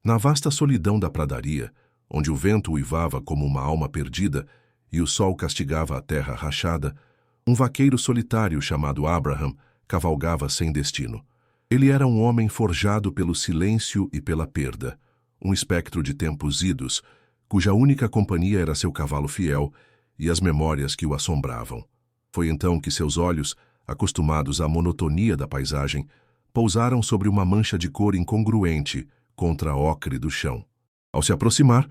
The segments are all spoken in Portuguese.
Na vasta solidão da pradaria, onde o vento uivava como uma alma perdida e o sol castigava a terra rachada, um vaqueiro solitário chamado Abraham cavalgava sem destino. Ele era um homem forjado pelo silêncio e pela perda, um espectro de tempos idos, cuja única companhia era seu cavalo fiel e as memórias que o assombravam. Foi então que seus olhos, acostumados à monotonia da paisagem, pousaram sobre uma mancha de cor incongruente contra a ocre do chão. Ao se aproximar,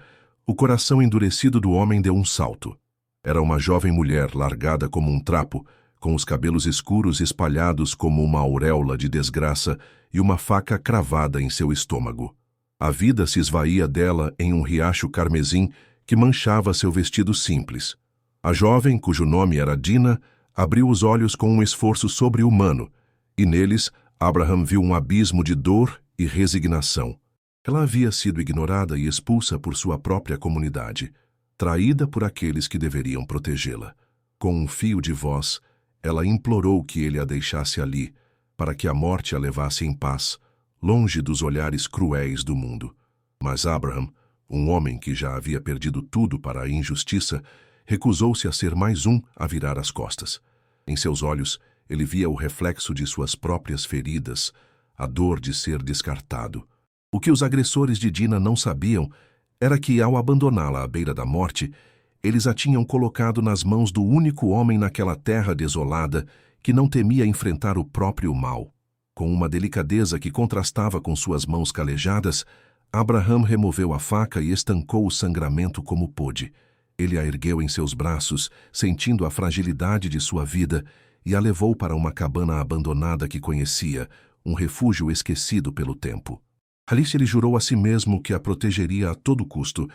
o coração endurecido do homem deu um salto. Era uma jovem mulher largada como um trapo, com os cabelos escuros espalhados como uma auréola de desgraça e uma faca cravada em seu estômago. A vida se esvaía dela em um riacho carmesim que manchava seu vestido simples. A jovem, cujo nome era Dina, abriu os olhos com um esforço sobre-humano, e neles Abraham viu um abismo de dor e resignação. Ela havia sido ignorada e expulsa por sua própria comunidade, traída por aqueles que deveriam protegê-la. Com um fio de voz, ela implorou que ele a deixasse ali, para que a morte a levasse em paz, longe dos olhares cruéis do mundo. Mas Abraham, um homem que já havia perdido tudo para a injustiça, recusou-se a ser mais um a virar as costas. Em seus olhos, ele via o reflexo de suas próprias feridas, a dor de ser descartado. O que os agressores de Dina não sabiam era que, ao abandoná-la à beira da morte, eles a tinham colocado nas mãos do único homem naquela terra desolada que não temia enfrentar o próprio mal. Com uma delicadeza que contrastava com suas mãos calejadas, Abraham removeu a faca e estancou o sangramento como pôde. Ele a ergueu em seus braços, sentindo a fragilidade de sua vida, e a levou para uma cabana abandonada que conhecia, um refúgio esquecido pelo tempo. Alice lhe jurou a si mesmo que a protegeria a todo custo,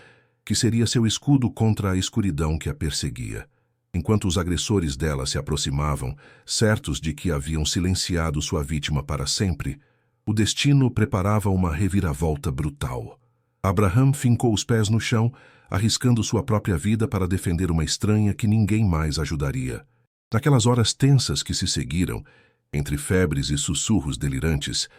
que seria seu escudo contra a escuridão que a perseguia. Enquanto os agressores dela se aproximavam, certos de que haviam silenciado sua vítima para sempre, o destino preparava uma reviravolta brutal. Abraham fincou os pés no chão, arriscando sua própria vida para defender uma estranha que ninguém mais ajudaria. Naquelas horas tensas que se seguiram, entre febres e sussurros delirantes,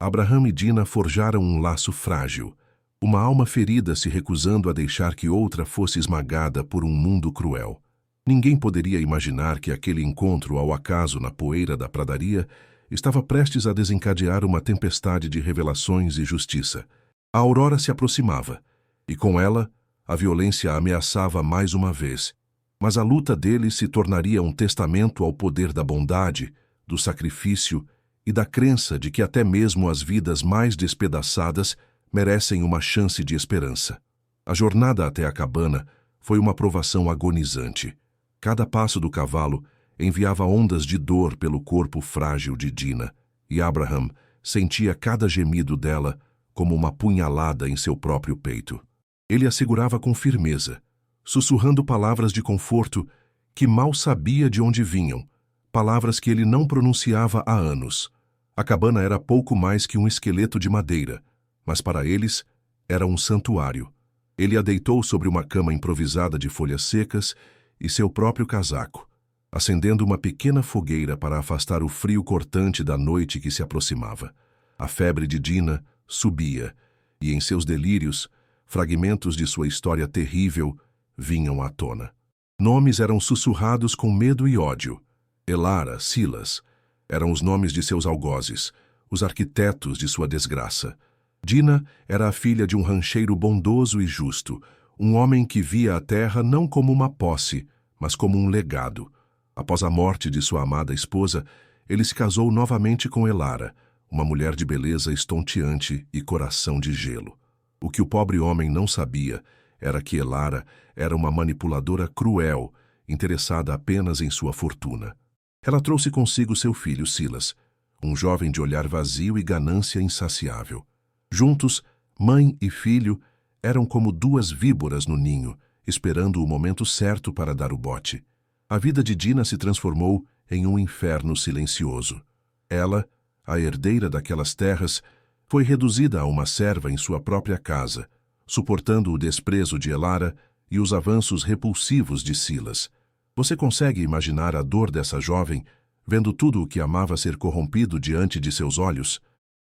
Abraham e Dina forjaram um laço frágil, uma alma ferida se recusando a deixar que outra fosse esmagada por um mundo cruel. Ninguém poderia imaginar que aquele encontro ao acaso na poeira da pradaria estava prestes a desencadear uma tempestade de revelações e justiça. A aurora se aproximava, e com ela, a violência ameaçava mais uma vez, mas a luta deles se tornaria um testamento ao poder da bondade, do sacrifício e da crença de que até mesmo as vidas mais despedaçadas merecem uma chance de esperança. A jornada até a cabana foi uma provação agonizante. Cada passo do cavalo enviava ondas de dor pelo corpo frágil de Dina, e Abraham sentia cada gemido dela como uma punhalada em seu próprio peito. Ele a segurava com firmeza, sussurrando palavras de conforto que mal sabia de onde vinham, palavras que ele não pronunciava há anos. A cabana era pouco mais que um esqueleto de madeira, mas para eles era um santuário. Ele a deitou sobre uma cama improvisada de folhas secas e seu próprio casaco, acendendo uma pequena fogueira para afastar o frio cortante da noite que se aproximava. A febre de Dina subia, e em seus delírios, fragmentos de sua história terrível vinham à tona. Nomes eram sussurrados com medo e ódio. Elara, Silas, eram os nomes de seus algozes, os arquitetos de sua desgraça. Dina era a filha de um rancheiro bondoso e justo, um homem que via a terra não como uma posse, mas como um legado. Após a morte de sua amada esposa, ele se casou novamente com Elara, uma mulher de beleza estonteante e coração de gelo. O que o pobre homem não sabia era que Elara era uma manipuladora cruel, interessada apenas em sua fortuna. Ela trouxe consigo seu filho Silas, um jovem de olhar vazio e ganância insaciável. Juntos, mãe e filho eram como duas víboras no ninho, esperando o momento certo para dar o bote. A vida de Dina se transformou em um inferno silencioso. Ela, a herdeira daquelas terras, foi reduzida a uma serva em sua própria casa, suportando o desprezo de Elara e os avanços repulsivos de Silas. Você consegue imaginar a dor dessa jovem, vendo tudo o que amava ser corrompido diante de seus olhos?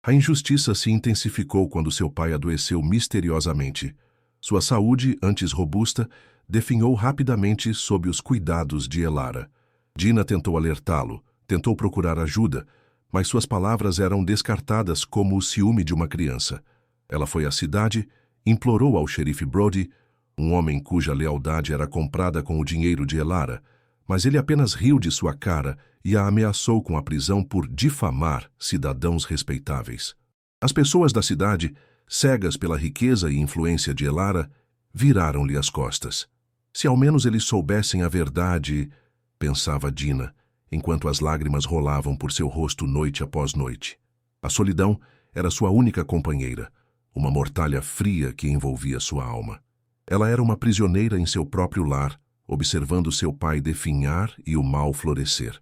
A injustiça se intensificou quando seu pai adoeceu misteriosamente. Sua saúde, antes robusta, definhou rapidamente sob os cuidados de Elara. Dina tentou alertá-lo, tentou procurar ajuda, mas suas palavras eram descartadas como o ciúme de uma criança. Ela foi à cidade, implorou ao xerife Brody, um homem cuja lealdade era comprada com o dinheiro de Elara, mas ele apenas riu de sua cara e a ameaçou com a prisão por difamar cidadãos respeitáveis. As pessoas da cidade, cegas pela riqueza e influência de Elara, viraram-lhe as costas. Se ao menos eles soubessem a verdade, pensava Dina, enquanto as lágrimas rolavam por seu rosto noite após noite. A solidão era sua única companheira, uma mortalha fria que envolvia sua alma. Ela era uma prisioneira em seu próprio lar, observando seu pai definhar e o mal florescer.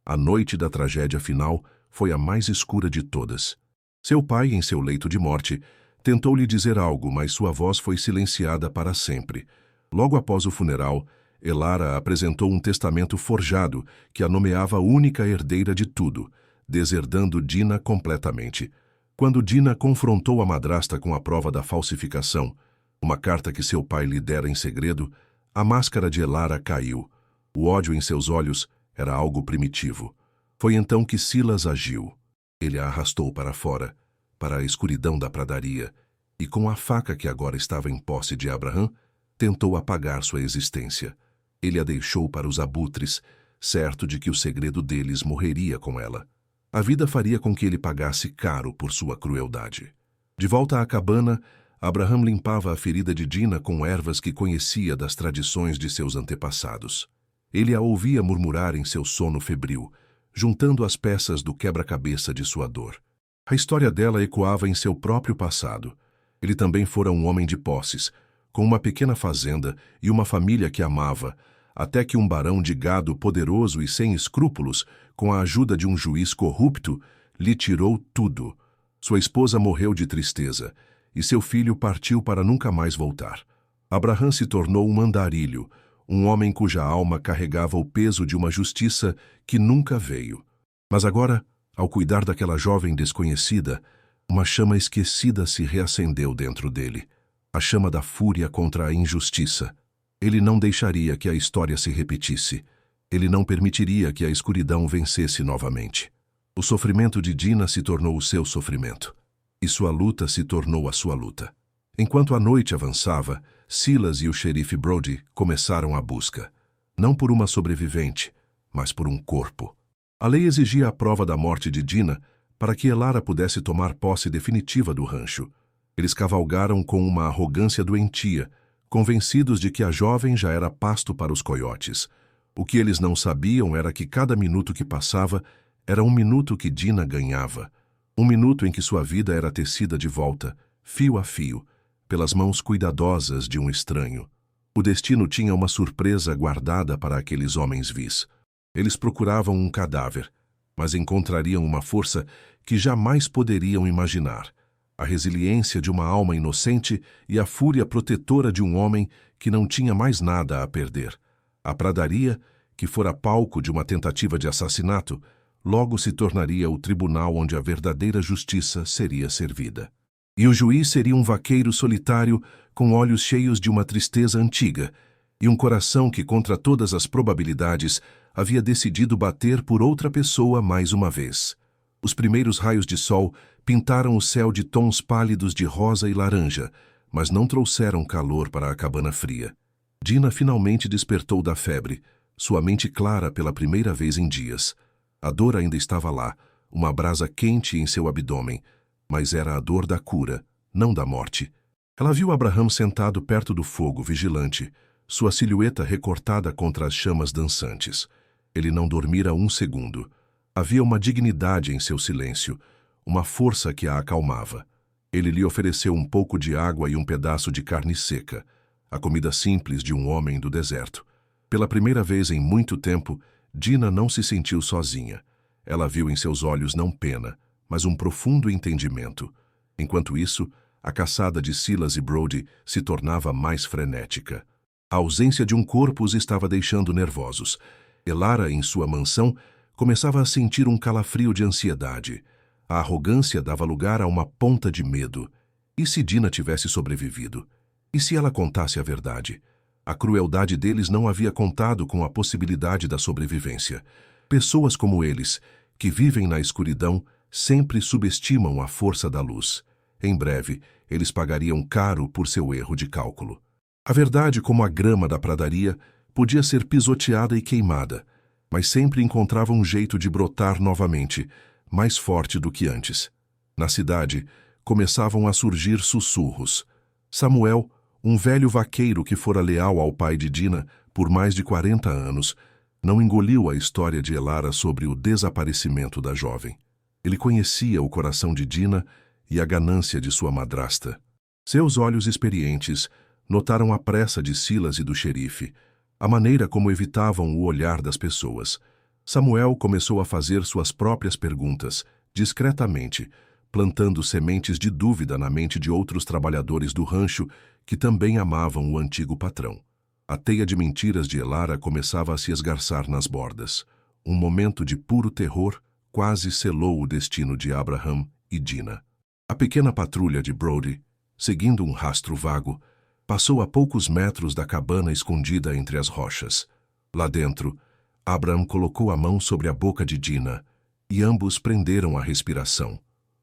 A noite da tragédia final foi a mais escura de todas. Seu pai, em seu leito de morte, tentou lhe dizer algo, mas sua voz foi silenciada para sempre. Logo após o funeral, Elara apresentou um testamento forjado que a nomeava única herdeira de tudo, deserdando Dina completamente. Quando Dina confrontou a madrasta com a prova da falsificação, uma carta que seu pai lhe dera em segredo, a máscara de Elara caiu. O ódio em seus olhos era algo primitivo. Foi então que Silas agiu. Ele a arrastou para fora, para a escuridão da pradaria, e com a faca que agora estava em posse de Abraham, tentou apagar sua existência. Ele a deixou para os abutres, certo de que o segredo deles morreria com ela. A vida faria com que ele pagasse caro por sua crueldade. De volta à cabana, Abraham limpava a ferida de Dina com ervas que conhecia das tradições de seus antepassados. Ele a ouvia murmurar em seu sono febril, juntando as peças do quebra-cabeça de sua dor. A história dela ecoava em seu próprio passado. Ele também fora um homem de posses, com uma pequena fazenda e uma família que amava, até que um barão de gado poderoso e sem escrúpulos, com a ajuda de um juiz corrupto, lhe tirou tudo. Sua esposa morreu de tristeza, e seu filho partiu para nunca mais voltar. Abraham se tornou um andarilho, um homem cuja alma carregava o peso de uma justiça que nunca veio. Mas agora, ao cuidar daquela jovem desconhecida, uma chama esquecida se reacendeu dentro dele. A chama da fúria contra a injustiça. Ele não deixaria que a história se repetisse. Ele não permitiria que a escuridão vencesse novamente. O sofrimento de Dina se tornou o seu sofrimento, e sua luta se tornou a sua luta. Enquanto a noite avançava, Silas e o xerife Brody começaram a busca, não por uma sobrevivente, mas por um corpo. A lei exigia a prova da morte de Dina para que Elara pudesse tomar posse definitiva do rancho. Eles cavalgaram com uma arrogância doentia, convencidos de que a jovem já era pasto para os coiotes. O que eles não sabiam era que cada minuto que passava era um minuto que Dina ganhava. Um minuto em que sua vida era tecida de volta, fio a fio, pelas mãos cuidadosas de um estranho. O destino tinha uma surpresa guardada para aqueles homens vis. Eles procuravam um cadáver, mas encontrariam uma força que jamais poderiam imaginar. A resiliência de uma alma inocente e a fúria protetora de um homem que não tinha mais nada a perder. A pradaria, que fora palco de uma tentativa de assassinato, logo se tornaria o tribunal onde a verdadeira justiça seria servida. E o juiz seria um vaqueiro solitário com olhos cheios de uma tristeza antiga e um coração que, contra todas as probabilidades, havia decidido bater por outra pessoa mais uma vez. Os primeiros raios de sol pintaram o céu de tons pálidos de rosa e laranja, mas não trouxeram calor para a cabana fria. Dina finalmente despertou da febre, sua mente clara pela primeira vez em dias. A dor ainda estava lá, uma brasa quente em seu abdômen, mas era a dor da cura, não da morte. Ela viu Abraham sentado perto do fogo, vigilante, sua silhueta recortada contra as chamas dançantes. Ele não dormira um segundo. Havia uma dignidade em seu silêncio, uma força que a acalmava. Ele lhe ofereceu um pouco de água e um pedaço de carne seca, a comida simples de um homem do deserto. Pela primeira vez em muito tempo, Dina não se sentiu sozinha. Ela viu em seus olhos não pena, mas um profundo entendimento. Enquanto isso, a caçada de Silas e Brody se tornava mais frenética. A ausência de um corpo os estava deixando nervosos. Elara, em sua mansão, começava a sentir um calafrio de ansiedade. A arrogância dava lugar a uma ponta de medo. E se Dina tivesse sobrevivido? E se ela contasse a verdade? A crueldade deles não havia contado com a possibilidade da sobrevivência. Pessoas como eles, que vivem na escuridão, sempre subestimam a força da luz. Em breve, eles pagariam caro por seu erro de cálculo. A verdade, como a grama da pradaria, podia ser pisoteada e queimada, mas sempre encontrava um jeito de brotar novamente, mais forte do que antes. Na cidade, começavam a surgir sussurros. Samuel, um velho vaqueiro que fora leal ao pai de Dina por mais de 40 anos, não engoliu a história de Elara sobre o desaparecimento da jovem. Ele conhecia o coração de Dina e a ganância de sua madrasta. Seus olhos experientes notaram a pressa de Silas e do xerife, a maneira como evitavam o olhar das pessoas. Samuel começou a fazer suas próprias perguntas, discretamente, plantando sementes de dúvida na mente de outros trabalhadores do rancho que também amavam o antigo patrão. A teia de mentiras de Elara começava a se esgarçar nas bordas. Um momento de puro terror quase selou o destino de Abraham e Dina. A pequena patrulha de Brody, seguindo um rastro vago, passou a poucos metros da cabana escondida entre as rochas. Lá dentro, Abraham colocou a mão sobre a boca de Dina e ambos prenderam a respiração.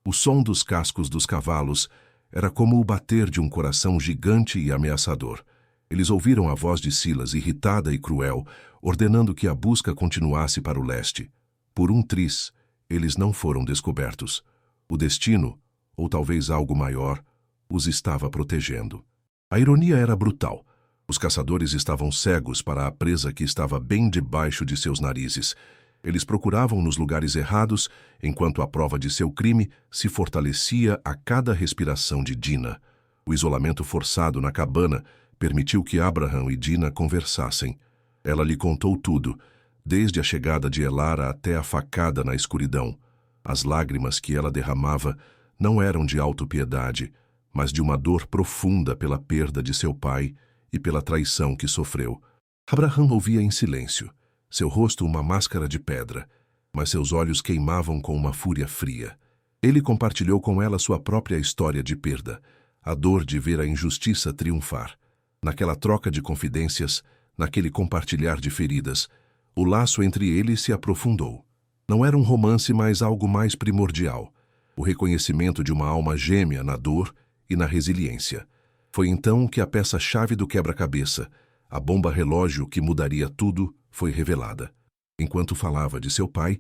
O som dos cascos dos cavalos era como o bater de um coração gigante e ameaçador. Eles ouviram a voz de Silas, irritada e cruel, ordenando que a busca continuasse para o leste. Por um triz, eles não foram descobertos. O destino, ou talvez algo maior, os estava protegendo. A ironia era brutal. Os caçadores estavam cegos para a presa que estava bem debaixo de seus narizes. Eles procuravam nos lugares errados, enquanto a prova de seu crime se fortalecia a cada respiração de Dina. O isolamento forçado na cabana permitiu que Abraham e Dina conversassem. Ela lhe contou tudo, desde a chegada de Elara até a facada na escuridão. As lágrimas que ela derramava não eram de autopiedade, mas de uma dor profunda pela perda de seu pai e pela traição que sofreu. Abraham ouvia em silêncio, seu rosto uma máscara de pedra, mas seus olhos queimavam com uma fúria fria. Ele compartilhou com ela sua própria história de perda, a dor de ver a injustiça triunfar. Naquela troca de confidências, naquele compartilhar de feridas, o laço entre eles se aprofundou. Não era um romance, mas algo mais primordial, o reconhecimento de uma alma gêmea na dor e na resiliência. Foi então que a peça-chave do quebra-cabeça, a bomba relógio que mudaria tudo, foi revelada. Enquanto falava de seu pai,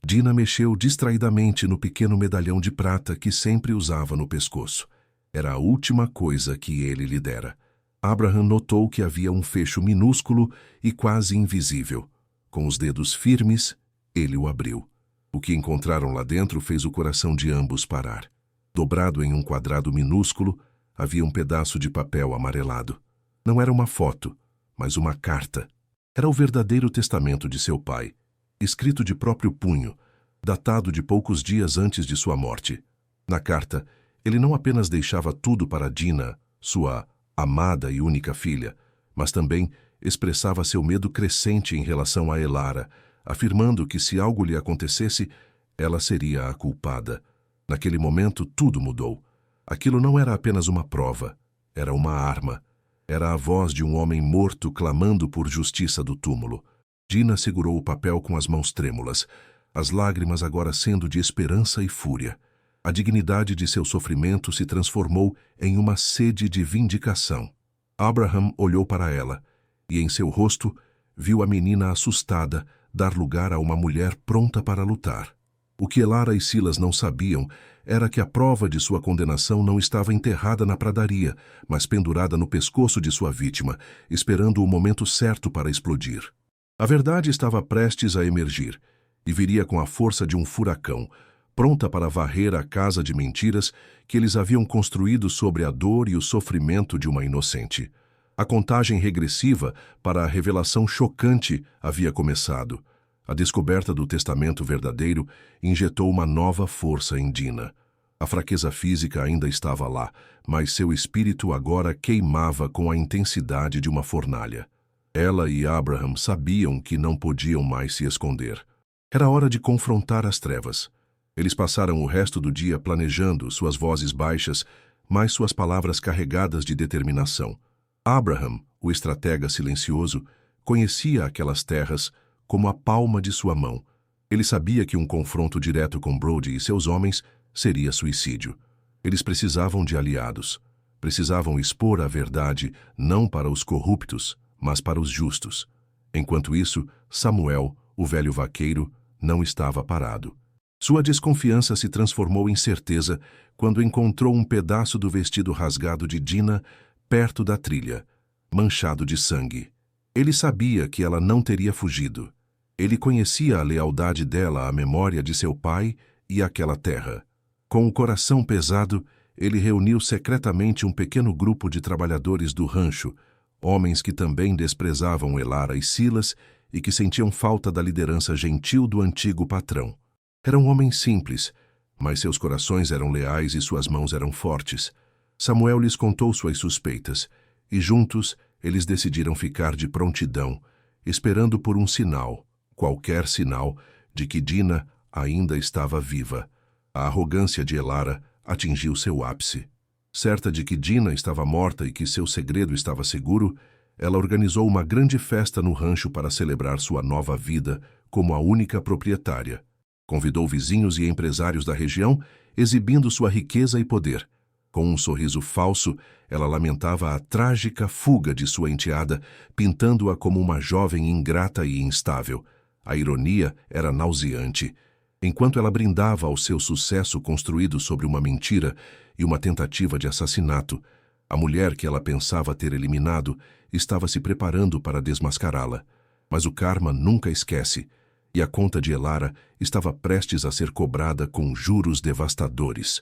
Dina mexeu distraidamente no pequeno medalhão de prata que sempre usava no pescoço. Era a última coisa que ele lhe dera. Abraham notou que havia um fecho minúsculo e quase invisível. Com os dedos firmes, ele o abriu. O que encontraram lá dentro fez o coração de ambos parar. Dobrado em um quadrado minúsculo, havia um pedaço de papel amarelado. Não era uma foto, mas uma carta. Era o verdadeiro testamento de seu pai, escrito de próprio punho, datado de poucos dias antes de sua morte. Na carta, ele não apenas deixava tudo para Dina, sua amada e única filha, mas também expressava seu medo crescente em relação a Elara, afirmando que se algo lhe acontecesse, ela seria a culpada. Naquele momento, tudo mudou. Aquilo não era apenas uma prova, era uma arma. Era a voz de um homem morto clamando por justiça do túmulo. Dina segurou o papel com as mãos trêmulas, as lágrimas agora sendo de esperança e fúria. A dignidade de seu sofrimento se transformou em uma sede de vindicação. Abraham olhou para ela, e em seu rosto viu a menina assustada dar lugar a uma mulher pronta para lutar. O que Elara e Silas não sabiam era que a prova de sua condenação não estava enterrada na pradaria, mas pendurada no pescoço de sua vítima, esperando o momento certo para explodir. A verdade estava prestes a emergir, e viria com a força de um furacão, pronta para varrer a casa de mentiras que eles haviam construído sobre a dor e o sofrimento de uma inocente. A contagem regressiva para a revelação chocante havia começado. A descoberta do testamento verdadeiro injetou uma nova força em Dina. A fraqueza física ainda estava lá, mas seu espírito agora queimava com a intensidade de uma fornalha. Ela e Abraham sabiam que não podiam mais se esconder. Era hora de confrontar as trevas. Eles passaram o resto do dia planejando, suas vozes baixas, mas suas palavras carregadas de determinação. Abraham, o estratega silencioso, conhecia aquelas terras como a palma de sua mão. Ele sabia que um confronto direto com Brody e seus homens seria suicídio. Eles precisavam de aliados. Precisavam expor a verdade não para os corruptos, mas para os justos. Enquanto isso, Samuel, o velho vaqueiro, não estava parado. Sua desconfiança se transformou em certeza quando encontrou um pedaço do vestido rasgado de Dina perto da trilha, manchado de sangue. Ele sabia que ela não teria fugido. Ele conhecia a lealdade dela à memória de seu pai e àquela terra. Com o coração pesado, ele reuniu secretamente um pequeno grupo de trabalhadores do rancho, homens que também desprezavam Elara e Silas e que sentiam falta da liderança gentil do antigo patrão. Eram homens simples, mas seus corações eram leais e suas mãos eram fortes. Samuel lhes contou suas suspeitas, e juntos eles decidiram ficar de prontidão, esperando por um sinal, qualquer sinal, de que Dina ainda estava viva. A arrogância de Elara atingiu seu ápice. Certa de que Dina estava morta e que seu segredo estava seguro, ela organizou uma grande festa no rancho para celebrar sua nova vida como a única proprietária. Convidou vizinhos e empresários da região, exibindo sua riqueza e poder. Com um sorriso falso, ela lamentava a trágica fuga de sua enteada, pintando-a como uma jovem ingrata e instável. A ironia era nauseante. Enquanto ela brindava ao seu sucesso construído sobre uma mentira e uma tentativa de assassinato, a mulher que ela pensava ter eliminado estava se preparando para desmascará-la. Mas o karma nunca esquece, e a conta de Elara estava prestes a ser cobrada com juros devastadores.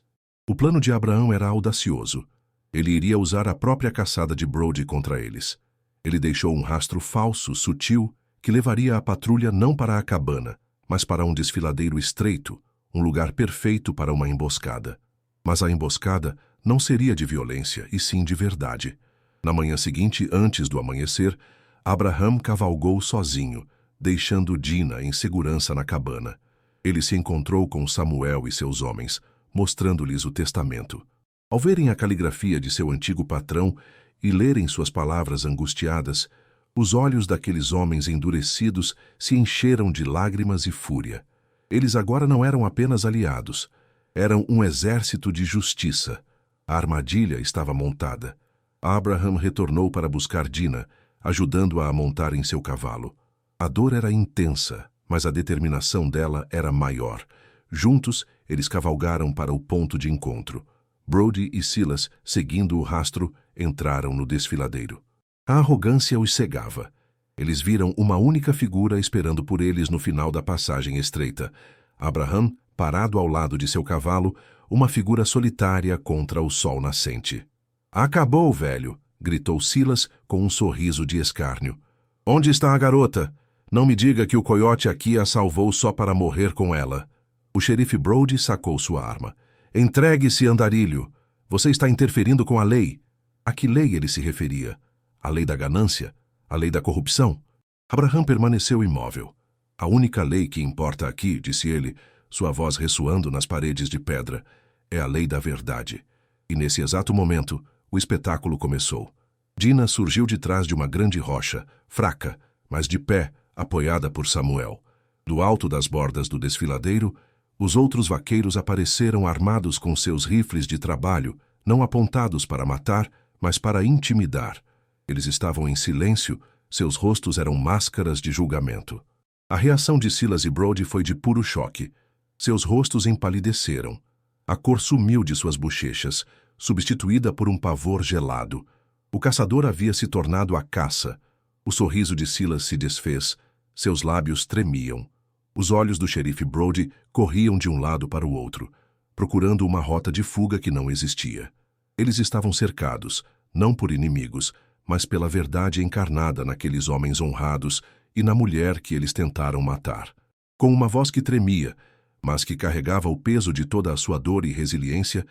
O plano de Abraão era audacioso. Ele iria usar a própria caçada de Brody contra eles. Ele deixou um rastro falso, sutil, que levaria a patrulha não para a cabana, mas para um desfiladeiro estreito, um lugar perfeito para uma emboscada. Mas a emboscada não seria de violência, e sim de verdade. Na manhã seguinte, antes do amanhecer, Abraham cavalgou sozinho, deixando Dina em segurança na cabana. Ele se encontrou com Samuel e seus homens, mostrando-lhes o testamento. Ao verem a caligrafia de seu antigo patrão e lerem suas palavras angustiadas, os olhos daqueles homens endurecidos se encheram de lágrimas e fúria. Eles agora não eram apenas aliados, eram um exército de justiça. A armadilha estava montada. Abraham retornou para buscar Dina, ajudando-a a montar em seu cavalo. A dor era intensa, mas a determinação dela era maior. Juntos, eles cavalgaram para o ponto de encontro. Brody e Silas, seguindo o rastro, entraram no desfiladeiro. A arrogância os cegava. Eles viram uma única figura esperando por eles no final da passagem estreita. Abraham, parado ao lado de seu cavalo, uma figura solitária contra o sol nascente. "Acabou, velho!" gritou Silas com um sorriso de escárnio. "Onde está a garota? Não me diga que o coiote aqui a salvou só para morrer com ela." O xerife Brody sacou sua arma. "Entregue-se, andarilho! Você está interferindo com a lei." A que lei ele se referia? A lei da ganância? A lei da corrupção? Abraham permaneceu imóvel. "A única lei que importa aqui", disse ele, sua voz ressoando nas paredes de pedra, "é a lei da verdade." E nesse exato momento, o espetáculo começou. Dina surgiu de trás de uma grande rocha, fraca, mas de pé, apoiada por Samuel. Do alto das bordas do desfiladeiro, os outros vaqueiros apareceram armados com seus rifles de trabalho, não apontados para matar, mas para intimidar. Eles estavam em silêncio, seus rostos eram máscaras de julgamento. A reação de Silas e Brody foi de puro choque. Seus rostos empalideceram. A cor sumiu de suas bochechas, substituída por um pavor gelado. O caçador havia se tornado a caça. O sorriso de Silas se desfez, seus lábios tremiam. Os olhos do xerife Brody corriam de um lado para o outro, procurando uma rota de fuga que não existia. Eles estavam cercados, não por inimigos, mas pela verdade encarnada naqueles homens honrados e na mulher que eles tentaram matar. Com uma voz que tremia, mas que carregava o peso de toda a sua dor e resiliência,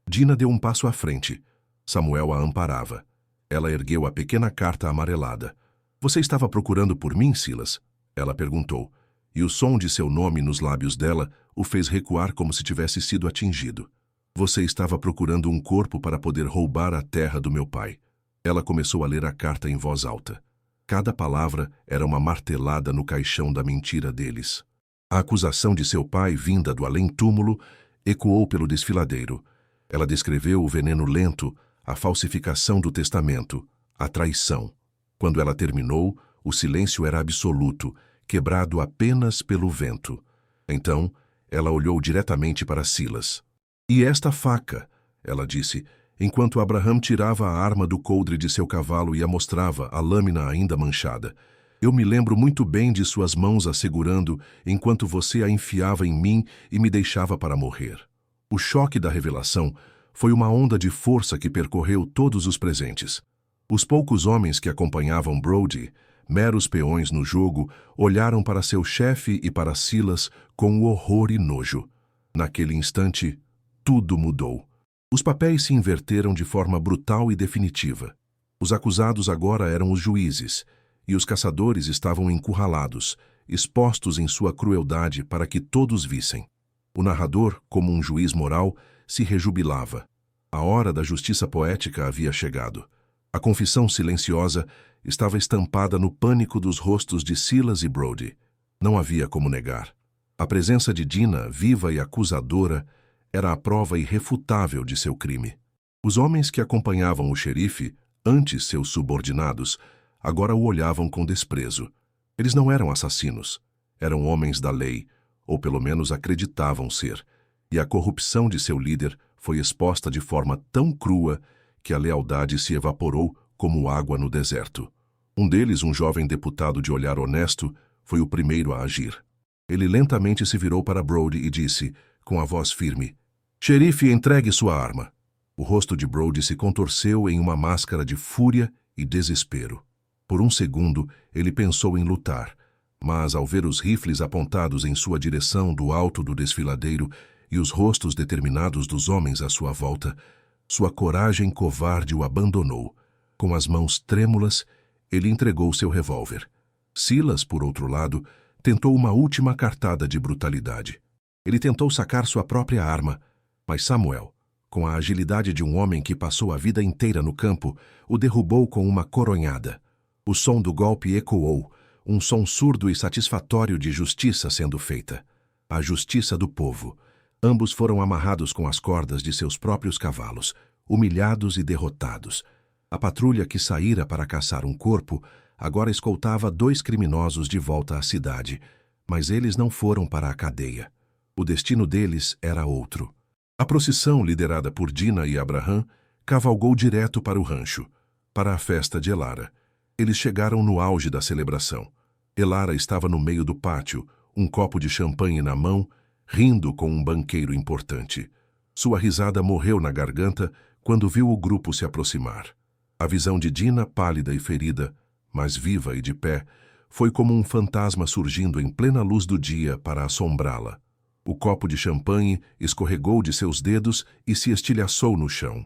Dina deu um passo à frente. Samuel a amparava. Ela ergueu a pequena carta amarelada. "Você estava procurando por mim, Silas?" Ela perguntou. e o som de seu nome nos lábios dela o fez recuar como se tivesse sido atingido. Você estava procurando um corpo para poder roubar a terra do meu pai. Ela começou a ler a carta em voz alta. Cada palavra era uma martelada no caixão da mentira deles. A acusação de seu pai, vinda do além-túmulo, ecoou pelo desfiladeiro. Ela descreveu o veneno lento, a falsificação do testamento, a traição. Quando ela terminou, o silêncio era absoluto, quebrado apenas pelo vento. Então, ela olhou diretamente para Silas. "E esta faca?" ela disse, enquanto Abraham tirava a arma do coldre de seu cavalo e a mostrava, a lâmina ainda manchada. "Eu me lembro muito bem de suas mãos a segurando enquanto você a enfiava em mim e me deixava para morrer." O choque da revelação foi uma onda de força que percorreu todos os presentes. Os poucos homens que acompanhavam Brody, meros peões no jogo, olharam para seu chefe e para Silas com horror e nojo. Naquele instante, tudo mudou. Os papéis se inverteram de forma brutal e definitiva. Os acusados agora eram os juízes, e os caçadores estavam encurralados, expostos em sua crueldade para que todos vissem. O narrador, como um juiz moral, se rejubilava. A hora da justiça poética havia chegado. A confissão silenciosa estava estampada no pânico dos rostos de Silas e Brody. Não havia como negar. A presença de Dina, viva e acusadora, era a prova irrefutável de seu crime. Os homens que acompanhavam o xerife, antes seus subordinados, agora o olhavam com desprezo. Eles não eram assassinos. Eram homens da lei, ou pelo menos acreditavam ser, e a corrupção de seu líder foi exposta de forma tão crua que a lealdade se evaporou como água no deserto. Um deles, um jovem deputado de olhar honesto, foi o primeiro a agir. Ele lentamente se virou para Brody e disse, com a voz firme, "Xerife, entregue sua arma." O rosto de Brody se contorceu em uma máscara de fúria e desespero. Por um segundo, ele pensou em lutar, mas ao ver os rifles apontados em sua direção do alto do desfiladeiro e os rostos determinados dos homens à sua volta, sua coragem covarde o abandonou. Com as mãos trêmulas, ele entregou seu revólver. Silas, por outro lado, tentou uma última cartada de brutalidade. Ele tentou sacar sua própria arma, mas Samuel, com a agilidade de um homem que passou a vida inteira no campo, o derrubou com uma coronhada. O som do golpe ecoou, um som surdo e satisfatório de justiça sendo feita. A justiça do povo. Ambos foram amarrados com as cordas de seus próprios cavalos, humilhados e derrotados. A patrulha que saíra para caçar um corpo agora escoltava 2 criminosos de volta à cidade, mas eles não foram para a cadeia. O destino deles era outro. A procissão, liderada por Dina e Abraham, cavalgou direto para o rancho, para a festa de Elara. Eles chegaram no auge da celebração. Elara estava no meio do pátio, um copo de champanhe na mão, rindo com um banqueiro importante. Sua risada morreu na garganta quando viu o grupo se aproximar. A visão de Dina, pálida e ferida, mas viva e de pé, foi como um fantasma surgindo em plena luz do dia para assombrá-la. O copo de champanhe escorregou de seus dedos e se estilhaçou no chão.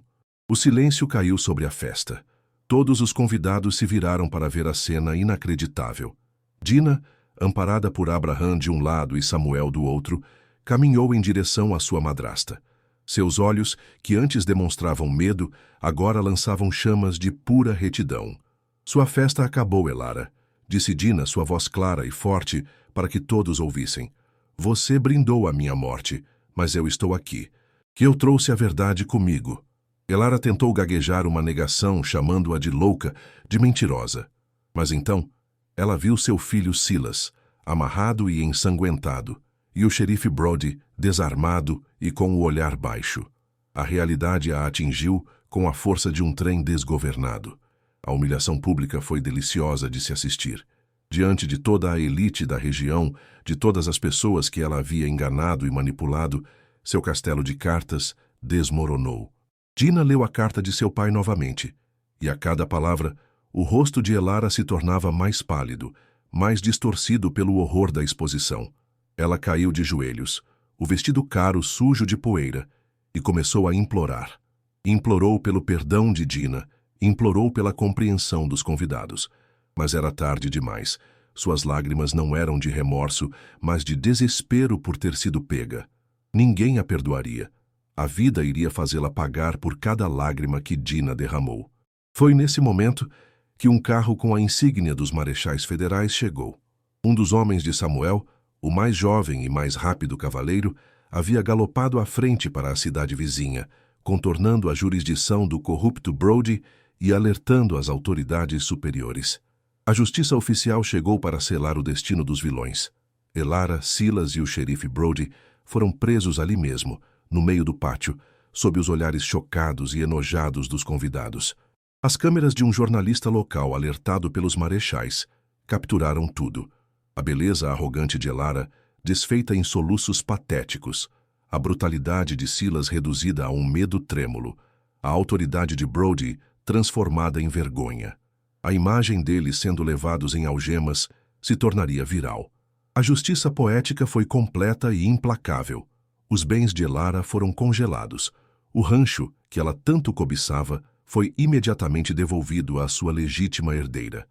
O silêncio caiu sobre a festa. Todos os convidados se viraram para ver a cena inacreditável. Dina, amparada por Abraham de um lado e Samuel do outro, caminhou em direção à sua madrasta. Seus olhos, que antes demonstravam medo, agora lançavam chamas de pura retidão. "Sua festa acabou, Elara", disse Dina, sua voz clara e forte, para que todos ouvissem. "Você brindou a minha morte, mas eu estou aqui. Que eu trouxe a verdade comigo." Elara tentou gaguejar uma negação, chamando-a de louca, de mentirosa. Mas então, ela viu seu filho Silas, amarrado e ensanguentado, e o xerife Brody, desarmado e com o olhar baixo. A realidade a atingiu com a força de um trem desgovernado. A humilhação pública foi deliciosa de se assistir. Diante de toda a elite da região, de todas as pessoas que ela havia enganado e manipulado, seu castelo de cartas desmoronou. Dina leu a carta de seu pai novamente, e a cada palavra, o rosto de Elara se tornava mais pálido, mais distorcido pelo horror da exposição. Ela caiu de joelhos, o vestido caro sujo de poeira, e começou a implorar. Implorou pelo perdão de Dina, implorou pela compreensão dos convidados. Mas era tarde demais. Suas lágrimas não eram de remorso, mas de desespero por ter sido pega. Ninguém a perdoaria. A vida iria fazê-la pagar por cada lágrima que Dina derramou. Foi nesse momento que um carro com a insígnia dos marechais federais chegou. Um dos homens de Samuel, o mais jovem e mais rápido cavaleiro, havia galopado à frente para a cidade vizinha, contornando a jurisdição do corrupto Brody e alertando as autoridades superiores. A justiça oficial chegou para selar o destino dos vilões. Elara, Silas e o xerife Brody foram presos ali mesmo, no meio do pátio, sob os olhares chocados e enojados dos convidados. As câmeras de um jornalista local alertado pelos marechais capturaram tudo. A beleza arrogante de Elara, desfeita em soluços patéticos, a brutalidade de Silas reduzida a um medo trêmulo, a autoridade de Brody transformada em vergonha. A imagem deles sendo levados em algemas se tornaria viral. A justiça poética foi completa e implacável. Os bens de Elara foram congelados. O rancho, que ela tanto cobiçava, foi imediatamente devolvido à sua legítima herdeira.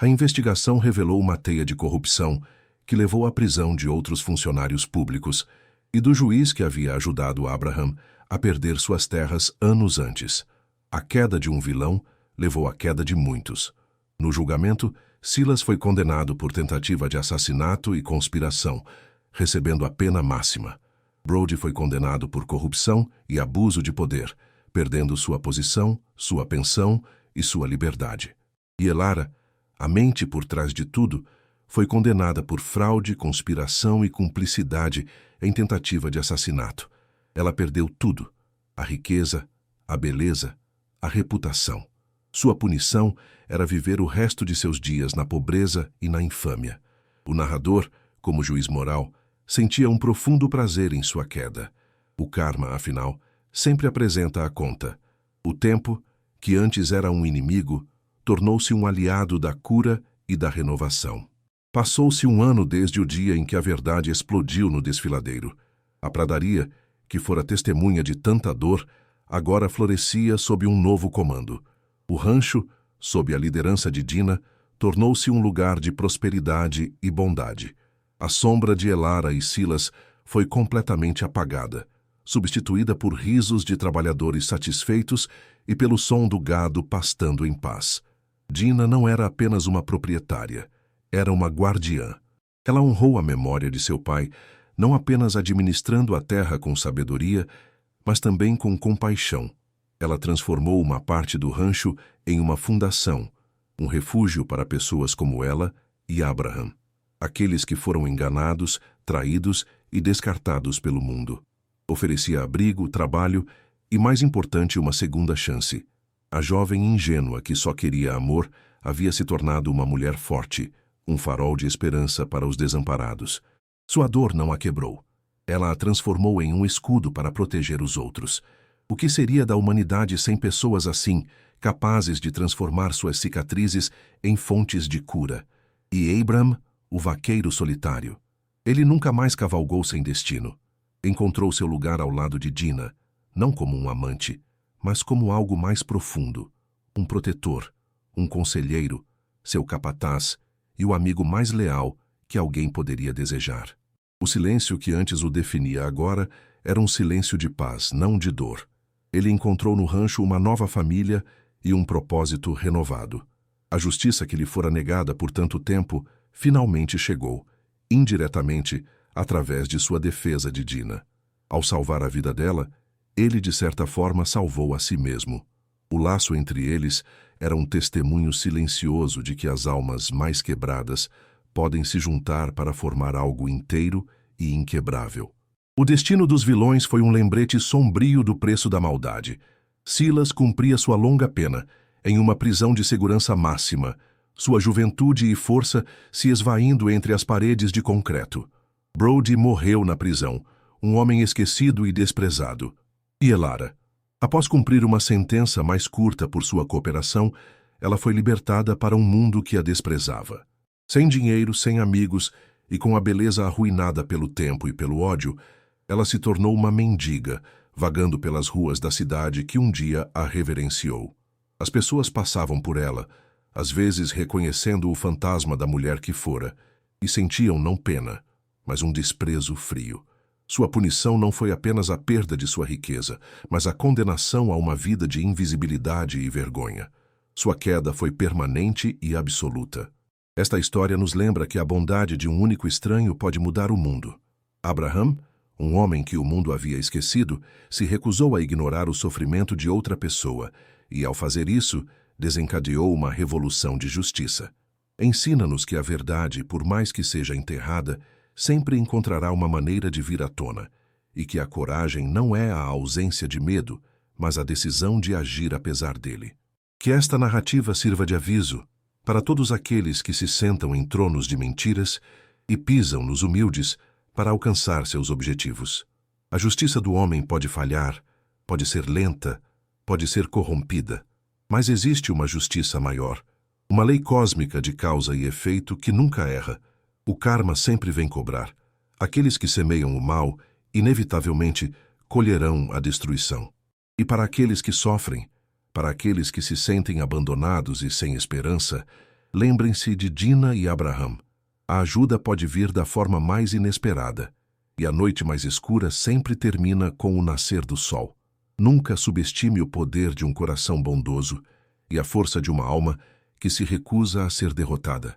A investigação revelou uma teia de corrupção que levou à prisão de outros funcionários públicos e do juiz que havia ajudado Abraham a perder suas terras anos antes. A queda de um vilão levou à queda de muitos. No julgamento, Silas foi condenado por tentativa de assassinato e conspiração, recebendo a pena máxima. Brody foi condenado por corrupção e abuso de poder, perdendo sua posição, sua pensão e sua liberdade. E Elara, a mente por trás de tudo, foi condenada por fraude, conspiração e cumplicidade em tentativa de assassinato. Ela perdeu tudo: a riqueza, a beleza, a reputação. Sua punição era viver o resto de seus dias na pobreza e na infâmia. O narrador, como juiz moral, sentia um profundo prazer em sua queda. O karma, afinal, sempre apresenta a conta. O tempo, que antes era um inimigo, tornou-se um aliado da cura e da renovação. Passou-se um ano desde o dia em que a verdade explodiu no desfiladeiro. A pradaria, que fora testemunha de tanta dor, agora florescia sob um novo comando. O rancho, sob a liderança de Dina, tornou-se um lugar de prosperidade e bondade. A sombra de Elara e Silas foi completamente apagada, substituída por risos de trabalhadores satisfeitos e pelo som do gado pastando em paz. Dina não era apenas uma proprietária, era uma guardiã. Ela honrou a memória de seu pai, não apenas administrando a terra com sabedoria, mas também com compaixão. Ela transformou uma parte do rancho em uma fundação, um refúgio para pessoas como ela e Abraham, aqueles que foram enganados, traídos e descartados pelo mundo. Oferecia abrigo, trabalho e, mais importante, uma segunda chance. A jovem ingênua que só queria amor havia se tornado uma mulher forte, um farol de esperança para os desamparados. Sua dor não a quebrou. Ela a transformou em um escudo para proteger os outros. O que seria da humanidade sem pessoas assim, capazes de transformar suas cicatrizes em fontes de cura? E Abram, o vaqueiro solitário. Ele nunca mais cavalgou sem destino. Encontrou seu lugar ao lado de Dina, não como um amante, mas como algo mais profundo, um protetor, um conselheiro, seu capataz e o amigo mais leal que alguém poderia desejar. O silêncio que antes o definia agora era um silêncio de paz, não de dor. Ele encontrou no rancho uma nova família e um propósito renovado. A justiça que lhe fora negada por tanto tempo finalmente chegou, indiretamente, através de sua defesa de Dina. Ao salvar a vida dela, ele de certa forma salvou a si mesmo. O laço entre eles era um testemunho silencioso de que as almas mais quebradas podem se juntar para formar algo inteiro e inquebrável. O destino dos vilões foi um lembrete sombrio do preço da maldade. Silas cumpria sua longa pena, em uma prisão de segurança máxima, sua juventude e força se esvaindo entre as paredes de concreto. Brody morreu na prisão, um homem esquecido e desprezado. E Elara? Após cumprir uma sentença mais curta por sua cooperação, ela foi libertada para um mundo que a desprezava. Sem dinheiro, sem amigos e com a beleza arruinada pelo tempo e pelo ódio, ela se tornou uma mendiga, vagando pelas ruas da cidade que um dia a reverenciou. As pessoas passavam por ela, às vezes reconhecendo o fantasma da mulher que fora, e sentiam não pena, mas um desprezo frio. Sua punição não foi apenas a perda de sua riqueza, mas a condenação a uma vida de invisibilidade e vergonha. Sua queda foi permanente e absoluta. Esta história nos lembra que a bondade de um único estranho pode mudar o mundo. Abraham, um homem que o mundo havia esquecido, se recusou a ignorar o sofrimento de outra pessoa e, ao fazer isso, desencadeou uma revolução de justiça. Ensina-nos que a verdade, por mais que seja enterrada, sempre encontrará uma maneira de vir à tona, e que a coragem não é a ausência de medo, mas a decisão de agir apesar dele. Que esta narrativa sirva de aviso para todos aqueles que se sentam em tronos de mentiras e pisam nos humildes para alcançar seus objetivos. A justiça do homem pode falhar, pode ser lenta, pode ser corrompida, mas existe uma justiça maior, uma lei cósmica de causa e efeito que nunca erra. O karma sempre vem cobrar. Aqueles que semeiam o mal, inevitavelmente, colherão a destruição. E para aqueles que sofrem, para aqueles que se sentem abandonados e sem esperança, lembrem-se de Dina e Abraham. A ajuda pode vir da forma mais inesperada, e a noite mais escura sempre termina com o nascer do sol. Nunca subestime o poder de um coração bondoso e a força de uma alma que se recusa a ser derrotada.